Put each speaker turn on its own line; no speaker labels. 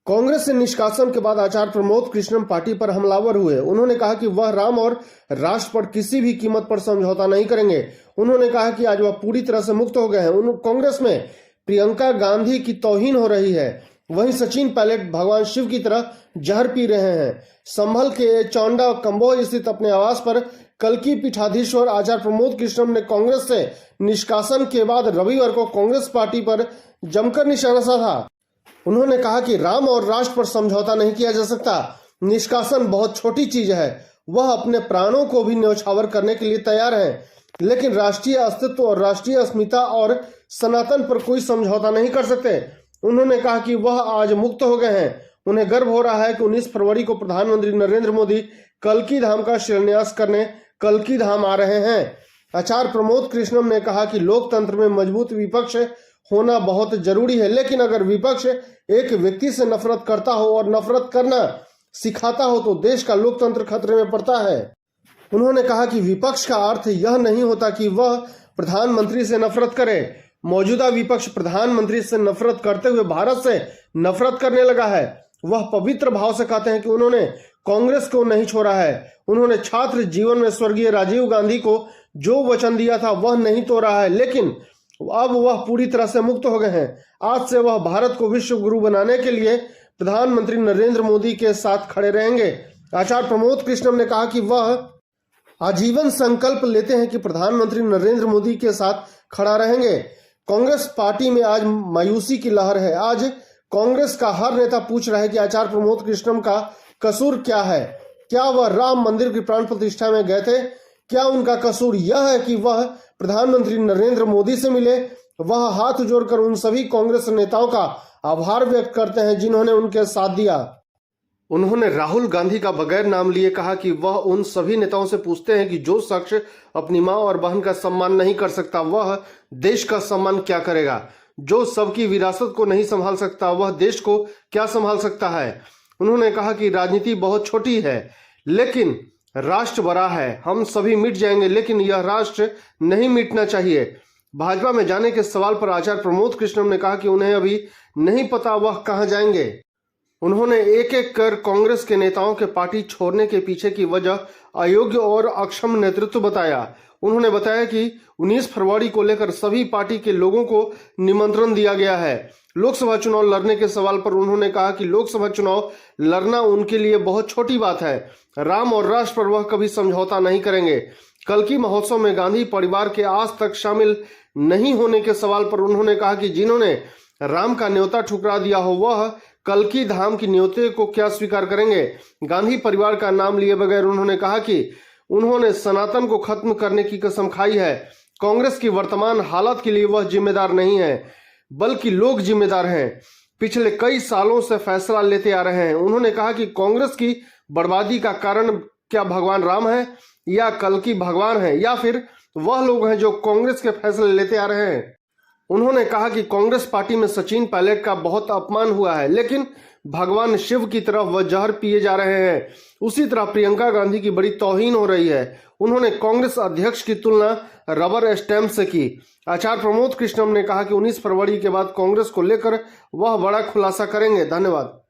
कांग्रेस से निष्कासन के बाद आचार्य प्रमोद कृष्णम पार्टी पर हमलावर हुए। उन्होंने कहा कि वह राम और राष्ट्र पर किसी भी कीमत पर समझौता नहीं करेंगे। उन्होंने कहा कि आज वह पूरी तरह से मुक्त हो गए हैं। कांग्रेस में प्रियंका गांधी की तौहीन हो रही है, वहीं सचिन पायलट भगवान शिव की तरह जहर पी रहे हैं। संभल के चौंडा कंबोज स्थित अपने आवास पर कल्की पीठाधीश्वर आचार्य प्रमोद कृष्णम ने कांग्रेस से निष्कासन के बाद रविवार को कांग्रेस पार्टी पर जमकर निशाना साधा। उन्होंने कहा कि राम और राष्ट्र पर समझौता नहीं किया जा सकता। निष्कासन बहुत छोटी चीज है, वह अपने प्राणों को भी न्यौछावर करने के लिए तैयार हैं, लेकिन राष्ट्रीय अस्तित्व और राष्ट्रीय अस्मिता और सनातन पर कोई समझौता नहीं कर सकते। उन्होंने कहा कि वह आज मुक्त हो गए हैं। उन्हें गर्व हो रहा है कि 19 फरवरी को प्रधानमंत्री नरेंद्र मोदी कल्की धाम का शिलान्यास करने कल्की धाम आ रहे हैं। आचार्य प्रमोद कृष्णम ने कहा कि लोकतंत्र में मजबूत विपक्ष होना बहुत जरूरी है, लेकिन अगर विपक्ष एक व्यक्ति से नफरत करता हो और नफरत करना सिखाता हो तो देश का लोकतंत्र खतरे में पड़ता है। उन्होंने कहा कि विपक्ष का अर्थ यह नहीं होता कि वह प्रधानमंत्री से नफरत करे। मौजूदा विपक्ष प्रधानमंत्री से नफरत करते हुए भारत से नफरत करने लगा है। वह पवित्र भाव से कहते हैं कि उन्होंने कांग्रेस को नहीं छोड़ा है। उन्होंने छात्र जीवन में स्वर्गीय राजीव गांधी को जो वचन दिया था वह नहीं तोड़ा है, लेकिन अब वह पूरी तरह से मुक्त हो गए हैं। आज से वह भारत को विश्व गुरु बनाने के लिए प्रधानमंत्री नरेंद्र मोदी के साथ खड़े रहेंगे। आचार्य प्रमोद कृष्णम ने कहा कि वह आजीवन संकल्प लेते हैं कि प्रधानमंत्री नरेंद्र मोदी के साथ खड़ा रहेंगे। कांग्रेस पार्टी में आज मायूसी की लहर है। आज कांग्रेस का हर नेता पूछ रहा है कि आचार्य प्रमोद कृष्णम का कसूर क्या है। क्या वह राम मंदिर की प्राण प्रतिष्ठा में गए थे? क्या उनका कसूर यह है कि वह प्रधानमंत्री नरेंद्र मोदी से मिले? वह हाथ जोड़कर उन सभी कांग्रेस नेताओं का आभार व्यक्त करते हैं जिन्होंने उनके साथ दिया। उन्होंने राहुल गांधी का बगैर नाम लिए कहा कि वह उन सभी नेताओं से पूछते हैं कि जो शख्स अपनी मां और बहन का सम्मान नहीं कर सकता वह देश का सम्मान क्या करेगा। जो सबकी विरासत को नहीं संभाल सकता वह देश को क्या संभाल सकता है। उन्होंने कहा कि राजनीति बहुत छोटी है लेकिन राष्ट्र बड़ा है। हम सभी मिट जाएंगे लेकिन यह राष्ट्र नहीं मिटना चाहिए। भाजपा में जाने के सवाल पर आचार्य प्रमोद कृष्णम ने कहा कि उन्हें अभी नहीं पता वह कहां जाएंगे। उन्होंने एक एक कर कांग्रेस के नेताओं के पार्टी छोड़ने के पीछे की वजह अयोग्य और अक्षम नेतृत्व बताया। उन्होंने बताया कि 19 फरवरी को लेकर सभी पार्टी के लोगों को निमंत्रण दिया गया है। लोकसभा चुनाव लड़ने के सवाल पर उन्होंने कहा कि लोकसभा चुनाव लड़ना उनके लिए बहुत छोटी बात है। राम और राष्ट्र पर वह कभी समझौता नहीं करेंगे। कल्की महोत्सव में गांधी परिवार के आज तक शामिल नहीं होने के सवाल पर उन्होंने कहा कि जिन्होंने राम का न्योता ठुकरा दिया हो वह कल्की धाम की न्योते को क्या स्वीकार करेंगे। गांधी परिवार का नाम लिए बगैर उन्होंने कहा कि उन्होंने सनातन को खत्म करने की कसम खाई है। कांग्रेस की वर्तमान हालत के लिए वह जिम्मेदार नहीं है बल्कि लोग जिम्मेदार हैं। पिछले कई सालों से फैसला लेते आ रहे हैं। उन्होंने कहा कि कांग्रेस की बर्बादी का कारण क्या भगवान राम है या कल्की भगवान है या फिर वह लोग हैं जो कांग्रेस के फैसले लेते आ रहे हैं। उन्होंने कहा कि कांग्रेस पार्टी में सचिन पायलट का बहुत अपमान हुआ है लेकिन भगवान शिव की तरफ वह जहर पिए जा रहे हैं। उसी तरह प्रियंका गांधी की बड़ी तौहीन हो रही है। उन्होंने कांग्रेस अध्यक्ष की तुलना रबर स्टैंप से की। आचार्य प्रमोद कृष्णम ने कहा कि 19 फरवरी के बाद कांग्रेस को लेकर वह बड़ा खुलासा करेंगे। धन्यवाद।